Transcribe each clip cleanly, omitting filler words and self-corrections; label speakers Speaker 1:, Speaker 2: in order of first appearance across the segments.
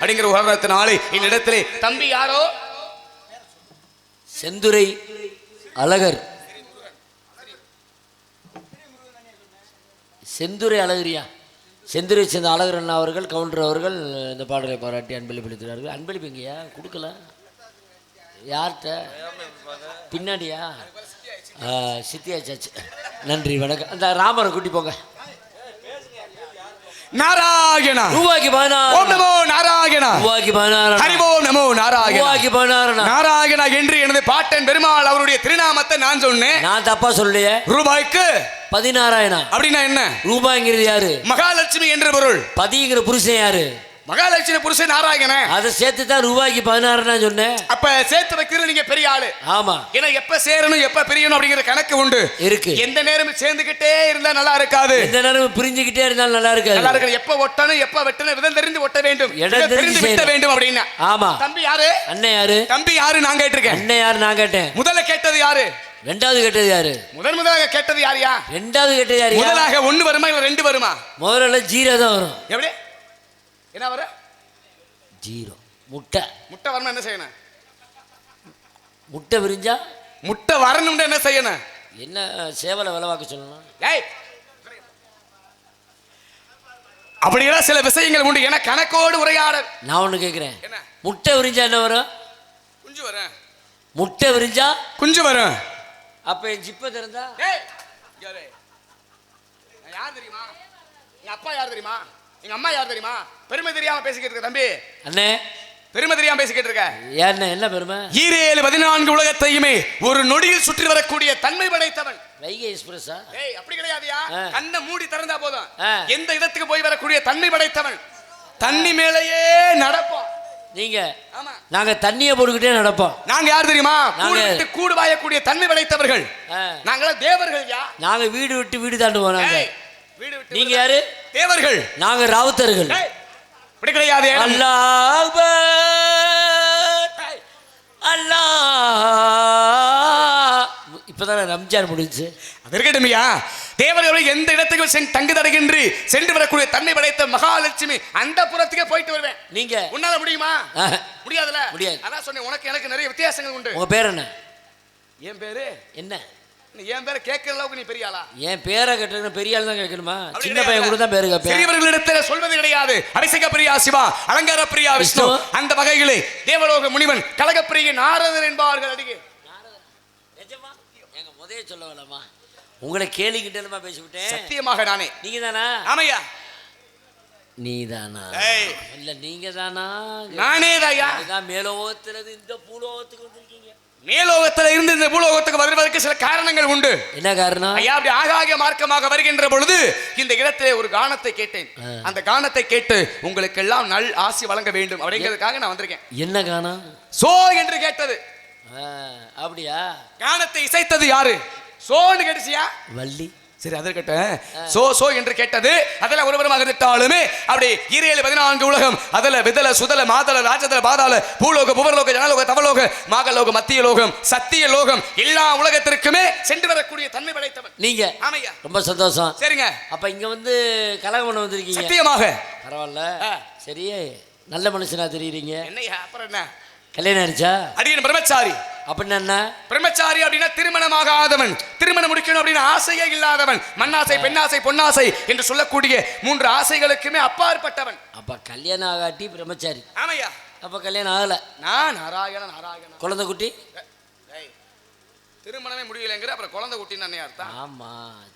Speaker 1: அப்படிங்கிற உதாரணத்தினாலே என்னிடத்திலே தம்பி யாரோ
Speaker 2: செந்துரை அழகர், செந்துரை அழகிரியா, செந்துரை சேர்ந்த அழகர் அண்ணா அவர்கள், கவுண்டர் அவர்கள் இந்த பாடலை பாராட்டி அன்பளிப்பளிக்கிறார்கள். அன்பளிப்புங்கய்யா கொடுக்கல, யார்கிட்ட பின்னாடியா? சித்தியாச்சாச்சு. நன்றி, வணக்கம். அந்த ராமரை கூட்டி போங்க.
Speaker 1: நாராயணா
Speaker 2: ரூபாய்க்கு 16.
Speaker 1: ஓம் நமோ நாராயணா.
Speaker 2: ரூபாய்க்கு 16.
Speaker 1: ஹரி ஓம் நமோ நாராயணா.
Speaker 2: ரூபாய்க்கு 16.
Speaker 1: நாராயணா என்று எனது பாட்டன் பெருமாள் அவருடைய திருநாமத்தை நான் சொன்னேன்.
Speaker 2: நான் தப்பா சொல்லியே.
Speaker 1: ரூபாய்க்கு
Speaker 2: 16
Speaker 1: அப்படின்னா என்ன?
Speaker 2: ரூபாய்ங்கிறது யாரு?
Speaker 1: மகாலட்சுமி என்ற பொருள்.
Speaker 2: பதிங்கிற புருஷன் யாரு?
Speaker 1: மகாலட்சுமி புருஷன் நாராயணன்.
Speaker 2: அதை சேர்த்து தான் ரூபாய்க்கு 16 சொன்னேன்.
Speaker 1: அப்ப சேர்த்து வைக்கிறது நீங்க பெரிய ஆளு.
Speaker 2: ஆமா,
Speaker 1: ஏன்னா எப்ப சேரணும் எப்ப பிரியணும் அப்படிங்கிற கணக்கு உண்டு
Speaker 2: இருக்கு.
Speaker 1: எந்த நேரமும் சேர்ந்துகிட்டே இருந்தா நல்லா இருக்காது,
Speaker 2: எந்த நேரமும் பிரிஞ்சுக்கிட்டே இருந்தாலும் நல்லா இருக்காது.
Speaker 1: நல்லா இருக்காது. எப்ப ஒட்டணும் எப்ப வெட்டணும் விதம் தெரிந்து ஒட்ட வேண்டும்,
Speaker 2: இடம் தெரிந்து
Speaker 1: வெட்ட வேண்டும் அப்படின்னா.
Speaker 2: ஆமா.
Speaker 1: தம்பி யாரு?
Speaker 2: அண்ணன் யாரு?
Speaker 1: தம்பி யாரு நான் கேட்டிருக்கேன்.
Speaker 2: அண்ணன் யாரு நான் கேட்டேன்.
Speaker 1: முதல்ல கேட்டது யாரு?
Speaker 2: ரெண்டாவது கேட்டது யாரு?
Speaker 1: முதலாக கேட்டது யாரியா?
Speaker 2: ரெண்டாவது கேட்டது யாரு?
Speaker 1: முதலாக 1 வருமா இல்ல 2 வருமா?
Speaker 2: முதல்ல 0 தான் வரும்.
Speaker 1: எப்படி என்ன வரும்?
Speaker 2: 0. முட்டை.
Speaker 1: முட்டை வரணும் என்ன செய்யணும்?
Speaker 2: முட்டை விரிஞ்சா
Speaker 1: முட்டை வரணும்னு என்ன செய்யணும்?
Speaker 2: என்ன சேவலை விலைவாக்க சொல்லணும்?
Speaker 1: ஏய், அப்படியெல்லாம் சில விஷயங்கள் உண்டு. என கணக்கோடு உரையாடல். நான்
Speaker 2: ஒண்ணு கேட்கிறேன். முட்டை விரிஞ்சா என்ன வரும்?
Speaker 1: குஞ்சு வரும்.
Speaker 2: முட்டை விரிஞ்சா
Speaker 1: குஞ்சு வரும்.
Speaker 2: அப்ப என் ஜிப்பை திறந்தா
Speaker 1: யார் தெரியுமா? எங்க அப்பா யார் தெரியுமா? எங்க அம்மா யார் தெரியுமா? பெருமை தெரியாம பேசிக்கிட்டு இருக்க தம்பி.
Speaker 2: அண்ணே,
Speaker 1: பெருமை தெரியாம பேசிக்கிட்டு இருக்க.
Speaker 2: என்ன பெருமை?
Speaker 1: 14 உலகத்தையுமே ஒரு நொடியில் சுற்றி வரக்கூடிய தன்மை படைத்தவன்.
Speaker 2: வைகை எக்ஸ்பிரஸா?
Speaker 1: ஏய், அப்படி கிடையாதுயா. கண்ணை மூடி திறந்தா போதும் எந்த இடத்துக்கு போய் வரக்கூடிய தன்மை படைத்தவன். தண்ணி மேலேயே நடப்போம்.
Speaker 2: நீங்க நாங்க தண்ணியை போட்டுக்கிட்டே நடப்போம்.
Speaker 1: நாங்க யார் தெரியுமா? கூடு வாயக்கூடிய தன்மை படைத்தவர்கள். நாங்க தேவர்கள்.
Speaker 2: நாங்க வீடு விட்டு வீடு தாண்டுவோம். நீங்க யாரு?
Speaker 1: தேவர்கள்.
Speaker 2: நாங்க ராவுத்தர்கள்.
Speaker 1: அப்படி கிடையாது.
Speaker 2: அல்லாஹ் அல்லாஹ். இப்பதான் ரம்ஜான் முடிஞ்சு.
Speaker 1: அது இருக்கட்டும்யா. தேவர்கள் எந்த இடத்துக்கு தங்கு தடைகின்றி சென்று வரக்கூடிய தன்மை படைத்த மகாலட்சுமி அந்த புறத்துக்கே போயிட்டு வருவேன்.
Speaker 2: நீங்க
Speaker 1: உன்னால முடியுமா? முடியாதுல.
Speaker 2: முடியாது.
Speaker 1: அதான் சொன்னேன், உனக்கு எனக்கு நிறைய வித்தியாசங்கள் உண்டு.
Speaker 2: உங்க பேர் என்ன?
Speaker 1: என் பேரு
Speaker 2: என்ன?
Speaker 1: என் பேரை கேட்கிற அளவுக்கு நீ பெரிய ஆளா?
Speaker 2: என் பேரை கேட்டா பெரிய ஆள் தான் கேட்கணுமா? சின்ன பையன் கூட தான் பேரு கேட்பேன்.
Speaker 1: பெரியவர்களிடத்தில் சொல்வது கிடையாது. அபிஷேக பிரியா சிவா, அலங்கார பிரியா விஷ்ணு, அந்த வகையிலே தேவலோக முனிவன், கலகப்பிரிய நாரதர் என்பார்கள். அடிக்கு
Speaker 2: நிஜமா எங்க முதல்ல சொல்ல வேணாமா? உங்களை கேள்விக்கிட்டேமா பேசிவிட்டேன்.
Speaker 1: சத்தியமாக நானே.
Speaker 2: நீங்க தானா?
Speaker 1: ஆமையா.
Speaker 2: நீதானா? இல்ல நீங்க தானா?
Speaker 1: நானே தாயா.
Speaker 2: மேலோகத்துல இந்த பூலோகத்துக்கு வந்திருக்கீங்க.
Speaker 1: மேலோகத்துல இருந்து இந்த பூலோகத்துக்கு வருவதற்கு சில காரணங்கள் உண்டு.
Speaker 2: என்ன காரணம்?
Speaker 1: ஐயா, அப்படி ஆகாய மார்க்கமாக வருகின்ற பொழுது இந்த இடத்திலே ஒரு கானத்தை கேட்டேன். அந்த கானத்தை கேட்டு உங்களுக்கு எல்லாம் நல் ஆசி வழங்க வேண்டும் அப்படிங்கிறதுக்காக நான் வந்திருக்கேன்.
Speaker 2: என்ன கானம்?
Speaker 1: சோ என்று கேட்டது.
Speaker 2: அப்படியா?
Speaker 1: கானத்தை இசைத்தது யாரு? சோன்னு கேட்டுச்சியா?
Speaker 2: வள்ளி.
Speaker 1: சரி, அது கேட்ட சோ சோ என்று கேட்டது. அதில் ஒருவருமாக இருந்தாலுமே அப்படி 14 உலகம், அதில் விதல சுதல மாதல ராஜதல பாதாள பூலோக புவர்லோக ஜனலோக தவலோக மாகலோக மத்திய லோகம் சத்திய லோகம் எல்லா உலகத்திற்குமே சென்று வரக்கூடிய தன்மை படைத்தவன்
Speaker 2: நீங்க.
Speaker 1: ஆமையா.
Speaker 2: ரொம்ப சந்தோஷம்.
Speaker 1: சரிங்க.
Speaker 2: அப்ப இங்க வந்து கலகம் பண்ண வந்திருக்கீங்க.
Speaker 1: சத்தியமாக.
Speaker 2: பரவாயில்ல. சரி, நல்ல மனுஷனா தெரியுறீங்க.
Speaker 1: என்னையா அப்புறம் என்ன?
Speaker 2: கல்யாணம் ஆயிடுச்சா?
Speaker 1: அடியன் பிரம்மச்சாரி.
Speaker 2: அப்படின்னா என்ன? பிரம்மச்சாரி
Speaker 1: அப்படின்னா திருமணமாகாதவன், திருமணம் முடிக்கணும் அப்படின்னு ஆசையே இல்லாதவன், மண்ணாசை பெண்ணாசை பொன்னாசை என்று சொல்லக்கூடிய 3 ஆசைகளுக்குமே அப்பாற்பட்டவன்.
Speaker 2: அப்ப கல்யாணம் ஆகாட்டி பிரம்மச்சாரி.
Speaker 1: ஆமையா.
Speaker 2: அப்ப கல்யாணம் ஆகல.
Speaker 1: நான் நாராயண நாராயண.
Speaker 2: குழந்தை குட்டி?
Speaker 1: திருமணமே முடியலைங்கிற அப்புறம் குழந்தை குட்டின்னு என்ன அர்த்தம்?
Speaker 2: ஆமா.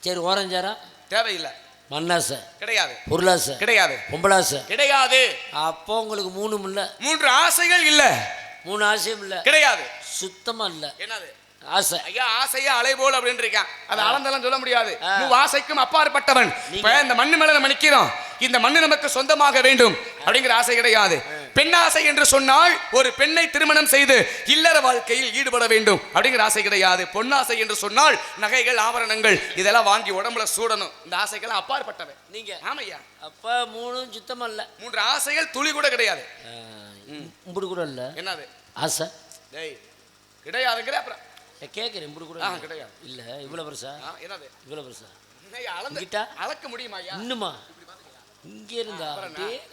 Speaker 2: சரி, ஓரஞ்சாரா?
Speaker 1: தேவையில்லை.
Speaker 2: மண்ணாசை
Speaker 1: கிடையாது.
Speaker 2: பொருளாசை
Speaker 1: கிடையாது.
Speaker 2: பொம்பளாசை கிடையாது.
Speaker 1: அப்போ
Speaker 2: உங்களுக்கு 3 இல்ல.
Speaker 1: 3 ஆசைகள் இல்ல.
Speaker 2: 3 ஆசையும் இல்ல.
Speaker 1: கிடையாது.
Speaker 2: சுத்தமா இல்ல.
Speaker 1: என்னது?
Speaker 2: ஆசை.
Speaker 1: ஐயா, ஆசையே அலை போல் அப்படின்னு இருக்கான். அது அளந்தெல்லாம் சொல்ல முடியாது. ஆசைக்கும் அப்பாற்பட்டவன். இப்ப இந்த மண்ணு மேல நம்ம நிக்கிறோம். இந்த மண்ணு நமக்கு சொந்தமாக வேண்டும் அப்படிங்கிற ஆசை கிடையாது. பெண்ணாசை என்று சொன்னால் ஒரு பெண்ணை திருமணம் செய்து இல்லற வாழ்க்கையில் ஈடுபட வேண்டும் அப்படிங்கிற ஆசை கிடையாது. பொன்னாசை என்று சொன்னால் நகைகள் ஆபரணங்கள் இதெல்லாம் வாங்கி உடம்புல சூடணும். இந்த ஆசைகள் அப்பாற்பட்டவன் நீங்க. ஆமையா.
Speaker 2: அப்ப 3 சுத்தமா இல்ல.
Speaker 1: 3 ஆசைகள் துளி கூட கிடையாது.
Speaker 2: இப்படி கூட இல்ல.
Speaker 1: என்னது?
Speaker 2: ஆசை
Speaker 1: கிடையாதுங்கிற அப்புறம்
Speaker 2: கேட்கிறேன். இப்படி கூட
Speaker 1: கிடையாது.
Speaker 2: இல்ல. இவ்வளவு பெருசா?
Speaker 1: என்னது?
Speaker 2: இவ்வளவு பெருசா?
Speaker 1: அளக்க முடியுமா? இன்னுமா?
Speaker 2: இங்க இருந்தா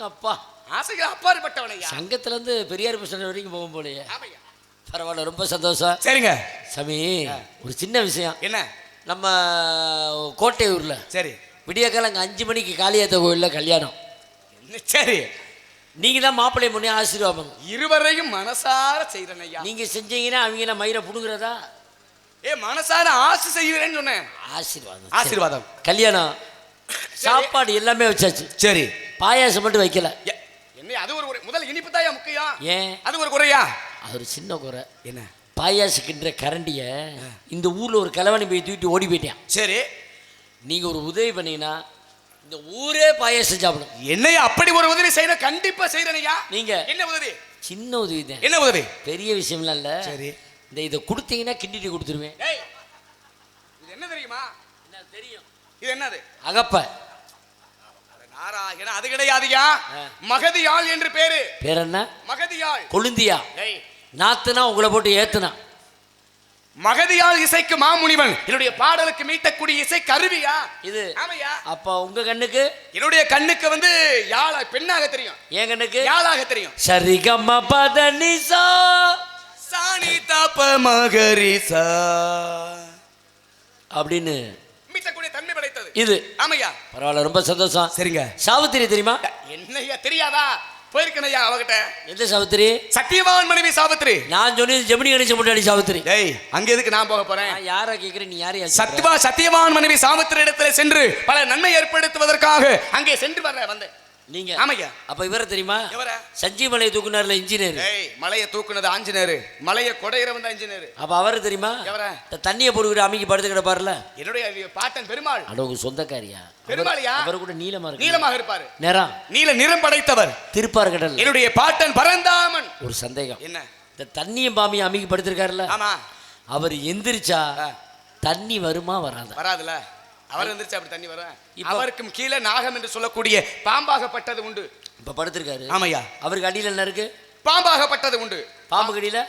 Speaker 2: அப்பா
Speaker 1: ஆசைகள் அப்பாற்பட்டவனையா.
Speaker 2: சங்கத்துல இருந்து பெரியார் பஸ் வரைக்கும் போகும் போலயே.
Speaker 1: ஆமையா.
Speaker 2: பரவாயில்ல, ரொம்ப சந்தோஷம்.
Speaker 1: சரிங்க
Speaker 2: சாமி, ஒரு சின்ன விஷயம்.
Speaker 1: என்ன?
Speaker 2: நம்ம கோட்டையூர்ல
Speaker 1: சரி
Speaker 2: விடியக்கால அங்கே 5 மணிக்கு காளியாத்த கோயிலில் கல்யாணம்.
Speaker 1: சரி,
Speaker 2: நீங்க தான் மாப்பிள்ளை முன்னே ஆசீர்வாதம்.
Speaker 1: இருவரையும் மனசார செய்யறேன் ஐயா.
Speaker 2: நீங்க செஞ்சீங்கன்னா அவங்க மயிரை புடுங்குறதா?
Speaker 1: மனசார ஆசை செய்கிறேன்னு சொன்னேன்.
Speaker 2: ஆசீர்வாதம்
Speaker 1: ஆசீர்வாதம்.
Speaker 2: கல்யாணம் சாப்பாடு எல்லாமே வச்சாச்சு.
Speaker 1: சரி,
Speaker 2: பாயாசம் மட்டும் வைக்கல.
Speaker 1: என்ன அது ஒரு முதல் இனிப்பு தாயா முக்கியம்.
Speaker 2: ஏன்
Speaker 1: அது ஒரு குறையா?
Speaker 2: அது ஒரு சின்ன குறை.
Speaker 1: என்ன?
Speaker 2: பாயாசிக்கின்ற கரண்டிய இந்த ஊர்ல ஒரு கிழவனை போய் தூக்கிட்டு ஓடி போயிட்டான்.
Speaker 1: சரி,
Speaker 2: நீங்க ஒரு உதவி பண்ணீங்கன்னா இந்த ஊரே பாயாசம் சாப்பிடும்.
Speaker 1: என்னையா அப்படி ஒரு உதவி செய்யணும்? கண்டிப்பா செய்யறேன்யா.
Speaker 2: நீங்க
Speaker 1: என்ன உதவி?
Speaker 2: சின்ன உதவி தான்.
Speaker 1: என்ன உதவி?
Speaker 2: பெரிய விஷயம்லாம் இல்ல.
Speaker 1: சரி,
Speaker 2: இந்த இதை கொடுத்தீங்கன்னா கிண்டிட்டு கொடுத்துருவேன்.
Speaker 1: இது என்ன தெரியுமா?
Speaker 2: என்ன தெரியும்?
Speaker 1: இது என்னது?
Speaker 2: அகப்ப.
Speaker 1: நாராயண, அது கிடையாதுயா. மகதியாள் என்று பேரு.
Speaker 2: பேர் என்ன?
Speaker 1: மகதியாள்.
Speaker 2: கொழுந்தியா. நாத்துனா உங்களை போட்டு ஏத்துனா.
Speaker 1: மகதியால் இசைக்கு மாமுனிவன். என்னுடைய பாடலுக்கு மீட்டக்கூடிய இசை கருவியா
Speaker 2: இது?
Speaker 1: ஆமையா.
Speaker 2: அப்ப உங்க கண்ணுக்கு?
Speaker 1: என்னுடைய கண்ணுக்கு வந்து யாழ பெண்ணாக தெரியும்.
Speaker 2: என் கண்ணுக்கு
Speaker 1: யாழாக தெரியும்.
Speaker 2: சரிகம பதனிசா
Speaker 1: சாணி தாப்ப மகரிசா அப்படின்னு மீட்டக்கூடிய தன்மை படைத்தது
Speaker 2: இது.
Speaker 1: ஆமையா.
Speaker 2: பரவாயில்ல, ரொம்ப சந்தோஷம்.
Speaker 1: சரிங்க.
Speaker 2: சாவித்திரி தெரியுமா?
Speaker 1: என்னையா தெரியாதா? போயிருக்கணையா அவகிட்ட.
Speaker 2: எந்த சாவித்திரி?
Speaker 1: சத்தியவான் மனைவி சாவித்திரி.
Speaker 2: நான் சொன்னது ஜெமினி கணேசன் முன்னாடி சாவித்திரி.
Speaker 1: டேய், அங்க எதுக்கு நான் போக போறேன்?
Speaker 2: யாரா கேக்குறேன்? நீ யாரையா?
Speaker 1: சத்தியவான் மனைவி சாவித்திரி இடத்துல சென்று பல நன்மை ஏற்படுத்துவதற்காக அங்கே சென்று வந்தேன். நீங்க? ஆமையா.
Speaker 2: அப்ப இவரை தெரியுமா?
Speaker 1: இவர
Speaker 2: சஞ்சீவ் மலையை தூக்குனார்ல இன்ஜினியர்.
Speaker 1: ஏய், மலையை தூக்குனது ஆஞ்சநேயர், மலையை கொடையறவன் தான் இன்ஜினியர்.
Speaker 2: அப்ப அவரை தெரியுமா?
Speaker 1: எவர?
Speaker 2: தண்ணியை போட்டுக்கிட்டு அமைக்கி படுத்து கிடப்பாருல.
Speaker 1: என்னுடைய பாட்டன் பெருமாள்.
Speaker 2: அட உங்க சொந்தக்காரியா?
Speaker 1: பெருமாளியா?
Speaker 2: அவர் கூட நீலமா இருக்கு.
Speaker 1: நீலமாக இருப்பாரு.
Speaker 2: நிறம்
Speaker 1: நிறம் படைத்தவர்.
Speaker 2: திருப்பார் கடல்.
Speaker 1: என்னுடைய பாட்டன் பரந்தாமன்.
Speaker 2: ஒரு சந்தேகம்.
Speaker 1: என்ன?
Speaker 2: இந்த தண்ணியும் பாமியும் அமைக்கி படுத்திருக்காருல்ல.
Speaker 1: ஆமா.
Speaker 2: அவர் எந்திரிச்சா தண்ணி வருமா வராதா?
Speaker 1: வராதுல. அவர் எந்திரிச்சா அப்படி தண்ணி வரும். அவருக்கும் கீழே நாகம் என்று சொல்லக்கூடிய பாம்பாகப்பட்டது உண்டு.
Speaker 2: இப்ப படுத்திருக்காரு.
Speaker 1: ஆமையா.
Speaker 2: அவருக்கு அடியில் என்ன இருக்கு?
Speaker 1: பாம்பாகப்பட்டது உண்டு.
Speaker 2: பாம்பு கடியில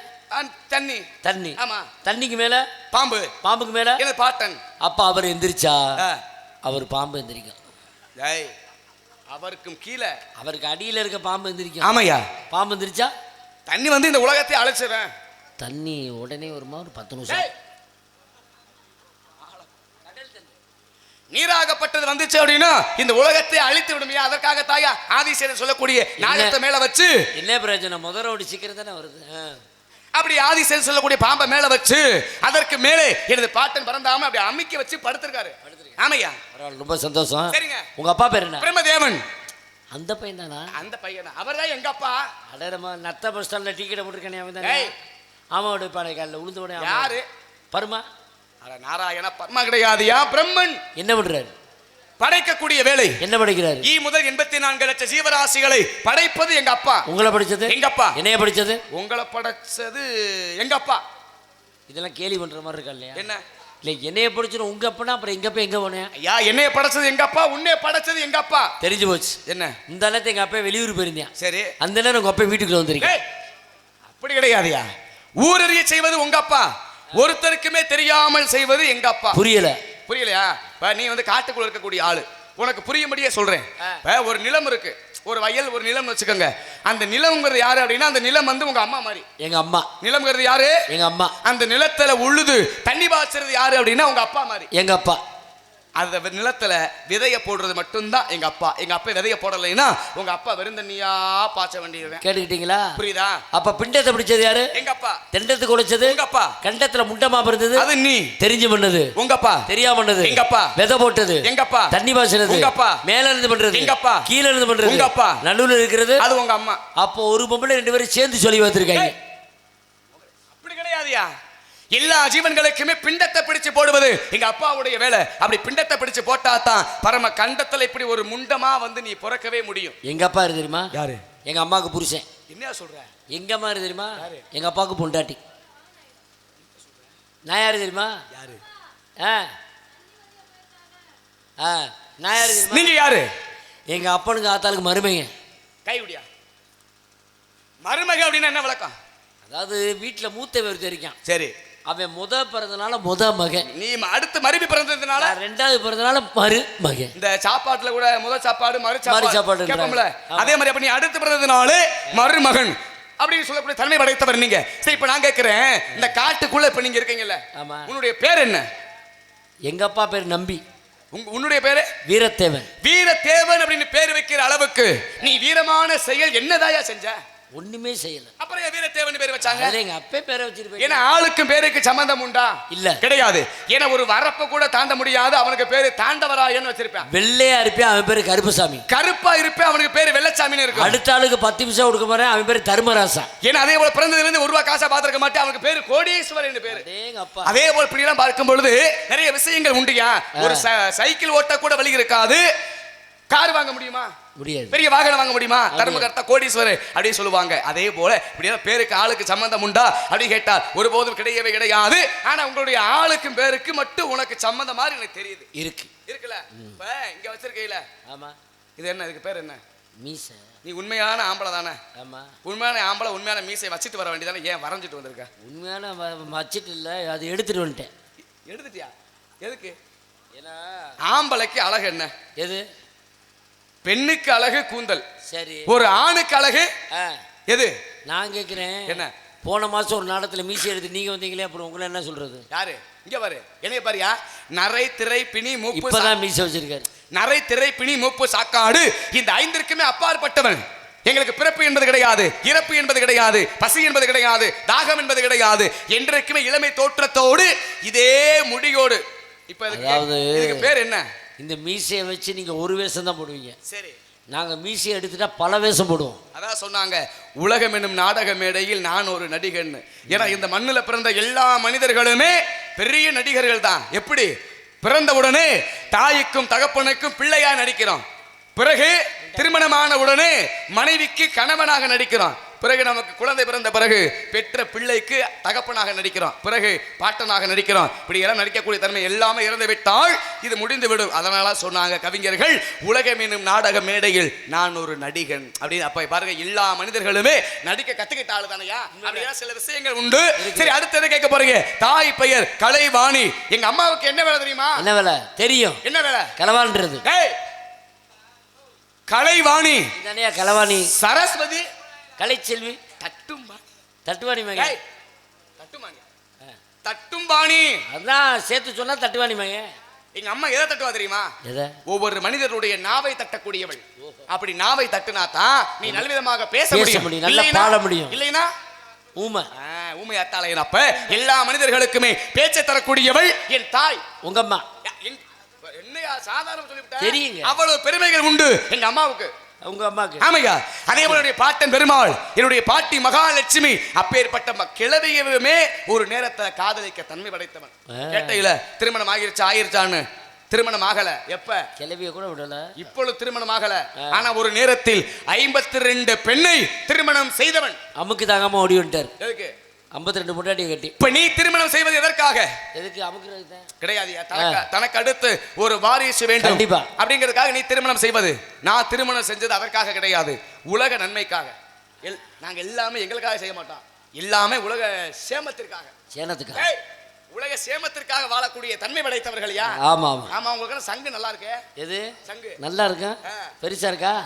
Speaker 1: தண்ணி.
Speaker 2: தண்ணி.
Speaker 1: ஆமா.
Speaker 2: தண்ணிக்கு மேல
Speaker 1: பாம்பு.
Speaker 2: பாம்புக்கு மேல
Speaker 1: என்ன பாட்டன்.
Speaker 2: அப்ப அவர் எந்திரிச்சா அவர் பாம்பு எந்திரிக்கும்.
Speaker 1: ஏய், அவருக்கும் கீழே
Speaker 2: அவருக்கு அடியில இருக்க பாம்பு எந்திரிக்கும்.
Speaker 1: ஆமையா.
Speaker 2: பாம்பு எந்திரிச்சா
Speaker 1: தண்ணி வந்து இந்த உலகத்தை அழைச்சிடும்.
Speaker 2: தண்ணி உடனே வருமா? ஒரு 10 நிமிஷம்.
Speaker 1: நீராகப்பட்டது வந்துச்சு அப்படின்னா இந்த உலகத்தை அழித்து விடுமையா. அதற்காக தாயா ஆதிசேரன் சொல்லக்கூடிய நாகத்தை மேல வச்சு
Speaker 2: என்ன பிரயோஜனம்? முதலோடி சீக்கிரம் தானே வருது.
Speaker 1: அப்படி ஆதிசேரன் சொல்லக்கூடிய பாம்பை மேல வச்சு அதற்கு மேலே எனது பாட்டன் பறந்தாம அப்படி அமைக்க வச்சு படுத்திருக்காரு. ஆமையா.
Speaker 2: ரொம்ப சந்தோஷம்.
Speaker 1: சரிங்க.
Speaker 2: உங்க அப்பா பேர் என்ன?
Speaker 1: பிரம்மதேவன்.
Speaker 2: அந்த பையன் தானா?
Speaker 1: அந்த பையன் அவர் தான் எங்க அப்பா.
Speaker 2: அடரமா நத்த பஸ் ஸ்டாண்ட்ல டிக்கெட் போட்டுருக்கேன் அவன் தானே? ஆமாவோட பானை காலில் உளுந்து உடனே.
Speaker 1: யாரு?
Speaker 2: பர்மா.
Speaker 1: அட நாராயண, பர்மா கிடையாதுயா, பிரம்மன்.
Speaker 2: என்ன பண்றாரு?
Speaker 1: படைக்கக்கூடிய வேலை.
Speaker 2: என்ன படைக்கிறாரு?
Speaker 1: முதல் 84 லட்சம் ஜீவராசிகளை படைப்பது எங்க அப்பா.
Speaker 2: உங்களை படிச்சது
Speaker 1: எங்க அப்பா.
Speaker 2: என்னைய படிச்சது?
Speaker 1: உங்களை படைச்சது எங்க அப்பா.
Speaker 2: இதெல்லாம் கேலி பண்ற மாதிரி இருக்கா இல்லையா?
Speaker 1: என்ன
Speaker 2: இல்லை, என்னைய படிச்சிடும் உங்க அப்பனா, அப்புறம் எங்க அப்பா எங்க போனேன்?
Speaker 1: ஐயா, என்னைய படைச்சது எங்க அப்பா, உன்னைய படைச்சது எங்க அப்பா.
Speaker 2: தெரிஞ்சு போச்சு.
Speaker 1: என்ன?
Speaker 2: இந்த நேரத்தை எங்க அப்பா வெளியூர் போயிருந்தேன்.
Speaker 1: சரி,
Speaker 2: அந்த நேரம் உங்க அப்பா வீட்டுக்குள்ள வந்திருக்கேன்.
Speaker 1: அப்படி கிடையாதுயா. ஊரறிய செய்வது உங்க அப்பா, ஒருத்தருக்குமே தெரியாமல் செய்வது எங்க அப்பா. புரியலையா? நீ வந்து காட்டுக்குள்ள இருக்கக்கூடிய ஆளு, உனக்கு புரியும்படியே சொல்றேன். ஒரு நிலம் இருக்கு, ஒரு வயல், ஒரு நிலம் வச்சுக்கோங்க. அந்த நிலம்ங்கிறது யாரு அப்படின்னா அந்த நிலம் வந்து உங்க அம்மா மாதிரி.
Speaker 2: எங்க அம்மா.
Speaker 1: நிலம்ங்கிறது யாரு? எங்க அம்மா. அந்த நிலத்துல உழுது தண்ணி பாய்ச்சறது யாரு அப்படின்னா உங்க அப்பா மாதிரி. எங்க அப்பா. அந்த நிலத்துல விதைய போடுறது மட்டும்தான் எங்க அப்பா. எங்க அப்பா விதைய போடலைன்னா உங்க அப்பா வெறும் தண்ணியா பாய்ச்ச வேண்டியது.
Speaker 2: கேட்டுக்கிட்டீங்களா?
Speaker 1: புரியுதா?
Speaker 2: அப்ப பிண்டத்தை பிடிச்சது யாரு? எங்க அப்பா. தெண்டத்துக்கு உழைச்சது உங்க அப்பா. கண்டத்துல முண்டமா பிறந்தது அது நீ. தெரிஞ்சு பண்ணது உங்க அப்பா. தெரியாம பண்ணது எங்க அப்பா. விதை போட்டது எங்க அப்பா. தண்ணி பாய்ச்சறது உங்க அப்பா. மேல இருந்து பண்றது எங்க அப்பா. கீழ இருந்து பண்றது உங்க அப்பா. நடுவுல இருக்கிறது அது உங்க அம்மா. அப்போ ஒரு பொம்பளை 2 பேரும் சேர்ந்து சொல்லி வச்சிருக்காங்க. அப்படி கிடையாதுயா. எல்லா ஜீவன்களுக்குமே பிண்டத்தை பிடிச்சு போடுவது எங்க அப்பாவுடைய வேலை. அப்படி பிண்டத்தை பிடிச்சு போட்டா தான் பரம கண்டத்துல இப்படி ஒரு முண்டமா வந்து நீ பிறக்கவே முடியும். எங்க அப்பா யாரு தெரியுமா? யாரு? எங்க அம்மாவுக்கு புருஷன். என்ன சொல்ற? எங்க அம்மா யாரு தெரியுமா? எங்க அப்பாவுக்கு பொண்டாட்டி. நான் யாரு தெரியுமா? யாரு? நான் யாரு தெரியுமா? நீங்க யாரு? எங்க அப்பனுக்கு ஆத்தாளுக்கு மருமைங்க. கைவிடியா? மருமக அப்படின்னா என்ன விளக்கம்? அதாவது வீட்டுல மூத்த ஒருத்தர் இருக்கான். சரி, அவன் பிறந்தனால மகன்,
Speaker 1: நீ அடுத்து மறுபடி பிறந்ததுனால
Speaker 2: ரெண்டாவது பிறந்தனால மகன்.
Speaker 1: இந்த சாப்பாட்டுல கூட முதல் சாப்பாடு மறு சாப்பாடு கேட்போம்ல, அதே மாதிரி அப்ப நீ அடுத்து பிறந்ததுனால மருமகன் அப்படின்னு சொல்லக்கூடிய தன்மை படைத்தவர் நீங்க. சரி, இப்ப நான் கேட்கிறேன், இந்த காட்டுக்குள்ள இப்ப நீங்க இருக்கீங்கல்ல, உன்னுடைய பேர் என்ன?
Speaker 2: எங்க அப்பா பேர் நம்பி.
Speaker 1: உன்னுடைய பேரு
Speaker 2: வீரத்தேவன்.
Speaker 1: வீரத்தேவன் அப்படின்னு பேர் வைக்கிற அளவுக்கு நீ வீரமான செயல் என்னதாயா செஞ்ச?
Speaker 2: ஒண்ணுமே செய்யல.
Speaker 1: அப்புறம் வீரத்தேவன் பேர் வச்சாங்க?
Speaker 2: எங்க அப்பே பேரை வச்சிருப்பேன்.
Speaker 1: ஏன்னா ஆளுக்கும் பேருக்கு சம்பந்தம் உண்டா?
Speaker 2: இல்ல,
Speaker 1: கிடையாது. ஏன்னா ஒரு வரப்ப கூட தாண்ட முடியாது, அவனுக்கு பேரு தாண்டவராயன்னு வச்சிருப்பான்.
Speaker 2: வெள்ளையா இருப்பேன், அவன் பேரு கருப்புசாமி.
Speaker 1: கருப்பா இருப்பேன், அவனுக்கு பேரு வெள்ளச்சாமின்னு இருக்கும்.
Speaker 2: அடுத்த ஆளுக்கு 10 பைசா கொடுக்க போறேன், அவன் பேரு தர்மராசா.
Speaker 1: ஏன்னா அதே போல பிறந்ததுல இருந்து 1 ரூபா காசா பாத்துக்க மாட்டேன், அவனுக்கு பேரு கோடீஸ்வரன் பேரு. அதே போல இப்படி எல்லாம் பார்க்கும் பொழுது நிறைய விஷயங்கள் உண்டுயா. ஒரு சைக்கிள் ஓட்ட கூட வழி இருக்காது, கார் வாங்க முடியுமா? முடியாது. பெரிய வாகனம் வாங்க முடியுமா? தர்மகர்த்தா கோடீஸ்வரர் அப்படின்னு சொல்லுவாங்க. அதே போல இப்படியா பேருக்கு ஆளுக்கு சம்பந்தம் உண்டா அப்படி கேட்டால் ஒருபோதும் கிடையவே கிடையாது. ஆனா உங்களுடைய ஆளுக்கும் பேருக்கு மட்டும் உனக்கு சம்பந்தம் மாதிரி எனக்கு தெரியுது. இருக்குல்ல? இப்ப இங்க வச்சிருக்கீல, ஆமா, இது என்ன, இதுக்கு பேர் என்ன? மீசை. நீ உண்மையான ஆம்பளை தானே? ஆமா, உண்மையான ஆம்பளை உண்மையான மீசை வச்சிட்டு வர வேண்டியதானே, ஏன் வரைஞ்சிட்டு வந்திருக்க? உண்மையான வச்சிட்டு இல்ல, அது எடுத்துட்டு வந்துட்டேன். எடுத்துட்டியா? எதுக்கு? ஏன்னா ஆம்பளைக்கு அழகு என்ன? எது? பெண்ணுக்கு அழகு கூந்தல். சரி. ஒரு ஆணுக்கு அழகு எது? நான் கேட்கிறேன், என்ன போன மாசம் ஒரு நாடகத்துல மீசி எடுத்து நீங்க வந்தீங்களே, அப்புறம் உங்களை என்ன சொல்றது? யாரு? இங்க பாரு, என்னைய பாரியா, நரை திரை பிணி மூப்பு. இப்பதான் மீசி வச்சிருக்காரு. நரை திரை பிணி மூப்பு சாக்காடு, இந்த 5ற்குமே அப்பாற்பட்டவன். எங்களுக்கு பிறப்பு என்பது கிடையாது, இறப்பு என்பது கிடையாது, பசி என்பது கிடையாது, தாகம் என்பது கிடையாது. என்றைக்குமே இளமை தோற்றத்தோடு இதே முடியோடு. இப்ப இதுக்கு பேர் என்ன? இந்த மீசையை வச்சு நீங்க ஒரு வேஷம் தான் போடுவீங்க. சரி, நாங்க மீசையை எடுத்துட்டா பல வேஷம் போடுவோம். அதான் சொன்னாங்க, உலகம் என்னும் நாடக மேடையில் நான் ஒரு நடிகன். ஏன்னா இந்த மண்ணில் பிறந்த எல்லா மனிதர்களுமே பெரிய நடிகர்கள் தான். எப்படி? பிறந்த உடனே தாய்க்கும் தகப்பனுக்கும் பிள்ளையா நடிக்கிறோம், பிறகு திருமணமான உடனே மனைவிக்கு கணவனாக நடிக்கிறோம், பிறகு நமக்கு குழந்தை பிறந்த பிறகு பெற்ற பிள்ளைக்கு தகப்பனாக நடிக்கிறோம், பிறகு பாட்டனாக நடிக்கிறோம். இப்படி எல்லாம் நடிக்கக்கூடிய தன்மை எல்லாமே இறந்து விட்டால் இது முடிந்து விடும். அதனால சொன்னாங்க கவிஞர்கள், உலகம் என்னும் நாடக மேடையில் நான் ஒரு நடிகன் அப்படின்னு. அப்ப பாருங்க, எல்லா மனிதர்களுமே நடிக்க கத்துக்கிட்ட ஆளு தானையா. அப்படியா சில விஷயங்கள் உண்டு. சரி, அடுத்தது கேட்க போறீங்க. தாய் பெயர் கலைவாணி. எங்க அம்மாவுக்கு என்ன வேலை தெரியுமா? என்ன வேலை தெரியும்? என்ன வேலை? களவான்றது. கலைவாணி தானே. கலைவாணி. சரஸ்வதி கலைச்செல்வி. தட்டுவாணி மகன். தட்டும்பாணி. அதான் சேர்த்து சொன்னா தட்டுவாணி மகன். எங்க அம்மா எதை தட்டுவா தெரியுமா? ஒவ்வொரு மனிதருடைய நாவை தட்டக்கூடியவள். அப்படி நாவை தட்டுனா தான் நீ நல்லவிதமாக பேச முடியும், நல்லா பாட முடியும். இல்லைன்னா ஊமை அத்தாளையன். அப்ப எல்லா மனிதர்களுக்குமே பேச்சை தரக்கூடியவள் என் தாய். உங்க அம்மா என்னையா சாதாரண சொல்லிவிட்டேன், தெரியுங்க, அவ்வளவு பெருமைகள் உண்டு எங்க அம்மாவுக்கு, உங்க அம்மாக்கு. ஆமையா. அதே போல பாட்டன் பெருமாள், என்னுடைய பாட்டி மகாலட்சுமி, அப்பேற்பட்ட கிழவியுமே ஒரு நேரத்தை காதலிக்க தன்மை படைத்தவன். கேட்டையில திருமணம் ஆயிருச்சான்னு? திருமணம் ஆகல. எப்ப? கிழவிய கூட விடல. இப்பொழுது திருமணம் ஆகல. ஆனா ஒரு நேரத்தில் 52 பெண்ணை திருமணம் செய்தவன். அமுக்கு தாங்காம ஓடி வந்துட்டார். எதுக்கு? 52 முன்னாடி கட்டி. இப்ப நீ திருமணம் செய்வது எதற்காக? எதுக்கு? அமுக்குறது கிடையாது. தனக்கு அடுத்து ஒரு வாரிசு வேண்டும் அப்படிங்கிறதுக்காக நீ திருமணம் செய்வது. நான் திருமணம் செஞ்சது அதற்காக கிடையாது, உலக நன்மைக்காக. நாங்க எல்லாமே எங்களுக்காக செய்ய மாட்டோம், எல்லாமே உலக சேமத்திற்காக. சேனத்துக்காக, உலக சேமத்திற்காக வாழக்கூடிய தன்மை படைத்தவர்கள். ஆமா ஆமா. உங்களுக்கு சங்கு நல்லா இருக்கு. எது சங்கு? நல்லா இருக்கா? பெருசா இருக்கா?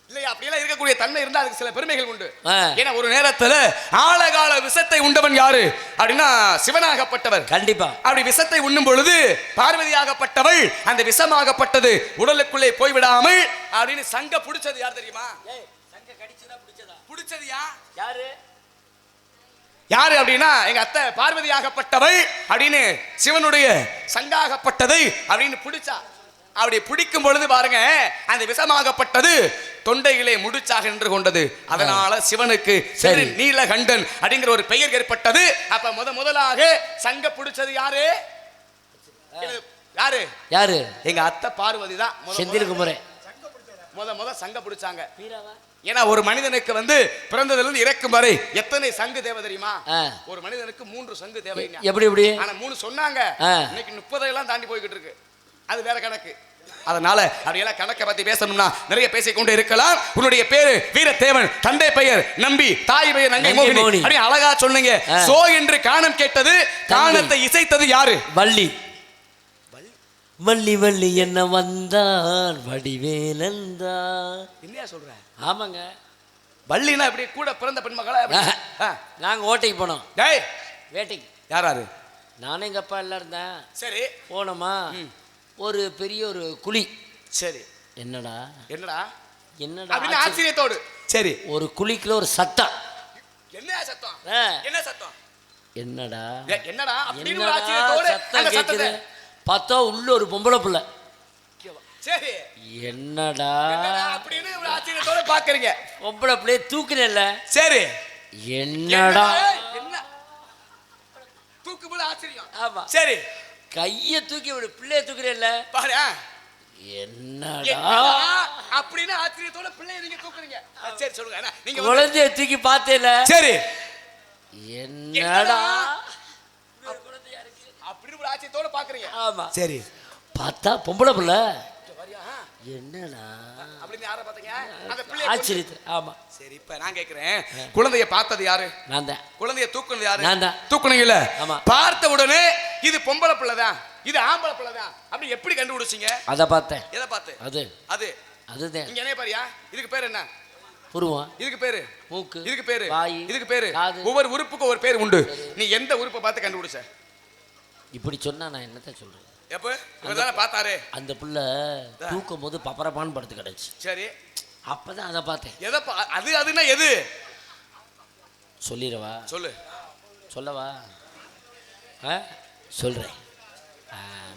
Speaker 1: இல்லையா? அப்படியெல்லாம் இருக்கக்கூடிய தன்மை இருந்தா அதுக்கு சில பெருமைகள் உண்டு. ஏன்னா ஒரு நேரத்துல ஆழகால விஷத்தை உண்டவன் யாரு அப்படின்னா சிவனாகப்பட்டவர். கண்டிப்பா. அப்படி விஷத்தை உண்ணும் பொழுது பார்வதியாகப்பட்டவள் அந்த விஷமாகப்பட்டது உடலுக்குள்ளே போய்விடாமல் அப்படின்னு சங்க புடிச்சது யார் தெரியுமா? சங்க கடிச்சதா புடிச்சது யாரு? யாரு அப்படின்னா எங்க அத்தை பார்வதியாகப்பட்டவள் அப்படின்னு சிவனுடைய சங்காகப்பட்டதை அப்படின்னு பிடிச்சா. அப்படி பிடிக்கும் பொழுது பாருங்க, அந்த விஷமாகப்பட்டது தொண்டையிலே முடிச்சாக நின்று கொண்டது. அதனால சிவனுக்கு நீலகண்டன் அப்படிங்கிற ஒரு பெயர் ஏற்பட்டது. அப்ப முதலாக சங்க பிடிச்சது யாரு? யாரு? யாரு? எங்க அத்தை பார்வதி தான். செந்தில் குமரன் சங்க பிடிச்சாங்க. ஏன்னா ஒரு மனிதனுக்கு பிறந்ததுல இருந்து இறக்கும் வரை எத்தனை சங்கு தேவை தெரியுமா? ஒரு மனிதனுக்கு 3 சங்கு தேவை. எப்படி? ஆனா 3 சொன்னாங்க, இன்னைக்கு 30 எல்லாம் தாண்டி போய்கிட்டு இருக்கு. அது வேற கணக்கு. அதனால அப்படியெல்லாம் கணக்கை பத்தி பேசணும்னா நிறைய பேசிக்கொண்டு இருக்கலாம். உன்னுடைய பேரு வீரத்தேவன், தந்தை பெயர் நம்பி, தாய் பெயர் நங்கை மோகினி. அப்படி அழகா சொன்னீங்க. சோ என்று கானம் கேட்டது, கானத்தை இசைத்தது யாரு?
Speaker 2: வள்ளி. வள்ளி வள்ளி என்ன வந்தான் வடிவேலந்தான்.
Speaker 1: என்னையா சொல்ற?
Speaker 2: ஆமாங்க.
Speaker 1: வள்ளினா இப்படி கூட பிறந்த பெண்மகளா?
Speaker 2: நாங்க ஓட்டைக்கு போனோம்.
Speaker 1: டேய்
Speaker 2: வேட்டைக்கு.
Speaker 1: யாராரு?
Speaker 2: நானும் எங்க அப்பா எல்லாம் இருந்தேன்.
Speaker 1: சரி
Speaker 2: போனோமா, ஒரு பெரிய ஒரு குழி.
Speaker 1: சரி
Speaker 2: என்னடா
Speaker 1: என்னடா
Speaker 2: என்னடா
Speaker 1: அப்படின்னு ஆச்சரியத்தோடு. சரி
Speaker 2: ஒரு குழிக்குள்ள ஒரு சத்தம்.
Speaker 1: என்ன சத்தம்? என்ன சத்தம்?
Speaker 2: என்னடா
Speaker 1: என்னடா அப்படின்னு ஒரு ஆச்சரியத்தோடு
Speaker 2: சத்தம் கேக்குது. பார்த்தா உள்ள ஒரு பொம்பளை புள்ள.
Speaker 1: சரி
Speaker 2: என்னடா
Speaker 1: அப்படின்னு ஒரு ஆச்சரியத்தோட பாக்குறீங்க.
Speaker 2: பொம்பளை புள்ளைய தூக்குனேல்ல.
Speaker 1: சரி
Speaker 2: என்னடா
Speaker 1: என்ன தூக்கு போல ஆச்சரியம்.
Speaker 2: ஆமா
Speaker 1: சரி
Speaker 2: கைய தூக்கி ஒரு பிள்ளைய தூக்குறேல்ல
Speaker 1: பாரு.
Speaker 2: என்னடா
Speaker 1: அப்படின்னு ஆச்சரியத்தோட பிள்ளைய நீங்க தூக்குறீங்க. சரி சொல்லுங்க. நீங்க
Speaker 2: குழந்தைய தூக்கி பார்த்தேல.
Speaker 1: சரி
Speaker 2: என்னடா
Speaker 1: அப்படின்னு ஒரு ஆச்சரியத்தோட பாக்குறீங்க.
Speaker 2: ஆமா
Speaker 1: சரி
Speaker 2: பார்த்தா பொம்பளை புள்ள. என்னடா
Speaker 1: அப்படின்னு யாரை பாத்தீங்க? அந்த பிள்ளை
Speaker 2: ஆச்சரியத்து. ஆமா
Speaker 1: சரி இப்ப நான் கேக்குறேன், குழந்தைய பார்த்தது யாரு?
Speaker 2: நான் தான்.
Speaker 1: குழந்தைய தூக்குனது யாரு?
Speaker 2: நான் தான்.
Speaker 1: தூக்குனீங்கல்ல?
Speaker 2: ஆமா.
Speaker 1: பார்த்த உடனே இது பொம்பளை பிள்ளைதான், இது ஆம்பளை பிள்ளைதான் அப்படி எப்படி கண்டுபிடிச்சீங்க?
Speaker 2: அத பார்த்தேன்.
Speaker 1: எதை பார்த்து?
Speaker 2: அது
Speaker 1: அது
Speaker 2: அதுதான்.
Speaker 1: இங்க என்ன பாரியா? இதுக்கு பேர் என்ன?
Speaker 2: புருவம்.
Speaker 1: இதுக்கு பேரு
Speaker 2: மூக்கு.
Speaker 1: இதுக்கு பேரு
Speaker 2: வாய்.
Speaker 1: இதுக்கு பேரு
Speaker 2: காது.
Speaker 1: ஒவ்வொரு உறுப்புக்கும் ஒரு பேர் உண்டு. நீ எந்த உறுப்பை பார்த்து கண்டுபிடிச்ச?
Speaker 2: இப்படி சொன்னா நான் என்னத்த சொல்றேன்?
Speaker 1: எப்ப இவர்தானே பார்த்தாரு?
Speaker 2: அந்த புள்ள தூக்கும் போது பப்பரப்பான் படுத்து கிடச்சு.
Speaker 1: சரி
Speaker 2: அப்பதான் அதை பார்த்தேன்.
Speaker 1: எதை அது அதுன்னா எது?
Speaker 2: சொல்லிடவா?
Speaker 1: சொல்லு.
Speaker 2: சொல்லவா? சொல்றேன்.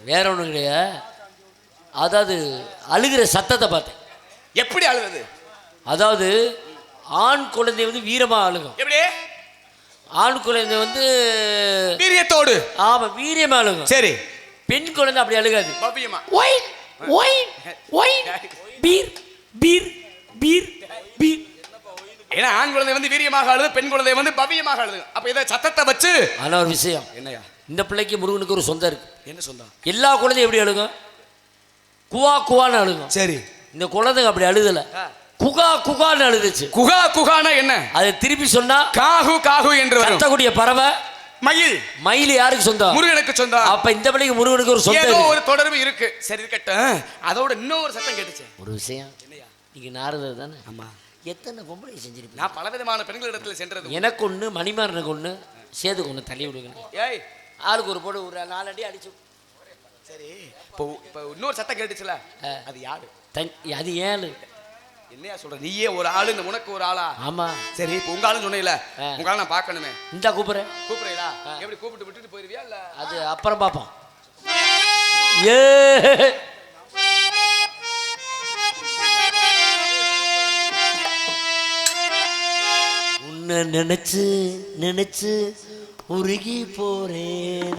Speaker 2: வேற ஒண்ணு கிடையாது. அதாவது அழுகிற சத்தத்தை பார்த்தேன்.
Speaker 1: எப்படி அழுகுது?
Speaker 2: அதாவது ஆண் குழந்தை வந்து வீரமா அழுகும்.
Speaker 1: எப்படி?
Speaker 2: ஆண் குழந்தை வந்து
Speaker 1: வீரியத்தோடு.
Speaker 2: ஆமா வீரியமா அழுகும்.
Speaker 1: சரி.
Speaker 2: பெண் குழந்தை அப்படி அழுகாது.
Speaker 1: பவ்யமா.
Speaker 2: ஒயின் ஒயின் ஒயின் பீர் பீர் பீர் பீர்.
Speaker 1: ஏன்னா ஆண் குழந்தை வந்து வீரியமாக அழுது, பெண் குழந்தை வந்து பவ்யமாக அழுது. அப்ப இதை சத்தத்தை வச்சு.
Speaker 2: ஆனா ஒரு விஷயம்
Speaker 1: என்னையா?
Speaker 2: இந்த பிள்ளைக்கு முருகனுக்கு ஒரு சொந்தம் இருக்கு.
Speaker 1: என்ன சொந்தம்?
Speaker 2: எல்லா குழந்தையும் எப்படி அழுகும்? குவா குவான்னு அழுகும்.
Speaker 1: சரி.
Speaker 2: இந்த குழந்தைங்க அப்படி அழுதல, குகா குகான்னு அழுதுச்சு.
Speaker 1: குகா குகானா என்ன?
Speaker 2: அதை திருப்பி சொன்னா காகு
Speaker 1: காகு என்று வரும்.
Speaker 2: கத்தக்கூடிய பறவை மயில். மயில் யாருக்கு சொந்தம்?
Speaker 1: முருகனுக்கு சொந்தம்.
Speaker 2: அப்ப இந்த பிள்ளைக்கு முருகனுக்கு ஒரு சொந்தம்,
Speaker 1: ஏதோ ஒரு தொடர்பு இருக்கு. சரி இருக்கட்டும். அதோட இன்னொரு சத்தம் கேட்டுச்சு.
Speaker 2: ஒரு விஷயம். நீங்க நாரதர் தானே? ஆமா. எத்தனை பொம்பளை செஞ்சிருப்பீங்க?
Speaker 1: நான் பலவிதமான பெண்களிடத்துல சென்றது.
Speaker 2: எனக்கு ஒண்ணு, மணிமாறனுக்கு ஒண்ணு, சேதுக்கு ஒண்ணு தள்ளி விடுங்க.
Speaker 1: ஏய்
Speaker 2: ஆளுக்கு ஒரு போடு, ஒரு 4 அடி அடிச்சு.
Speaker 1: சரி இப்போ இன்னொரு சத்தம் கேட்டுச்சுல, அது யாரு?
Speaker 2: அது ஏழு.
Speaker 1: என்னையா சொல்ற? நீயே ஒரு ஆளு, உனக்கு ஒரு ஆளா?
Speaker 2: ஆமா.
Speaker 1: சரி இப்போ உங்க ஆளுன்னு சொன்னீல, உங்க ஆளு நான் பார்க்கணுமே.
Speaker 2: இந்த கூப்பிடுறேன்.
Speaker 1: கூப்பிடுறீங்களா? எப்படி கூப்பிட்டு விட்டுட்டு போயிருவியா இல்ல?
Speaker 2: அது அப்புறம் பார்ப்போம். ஏ உன்னை நினைச்சு நினைச்சு உருகி போறேன்.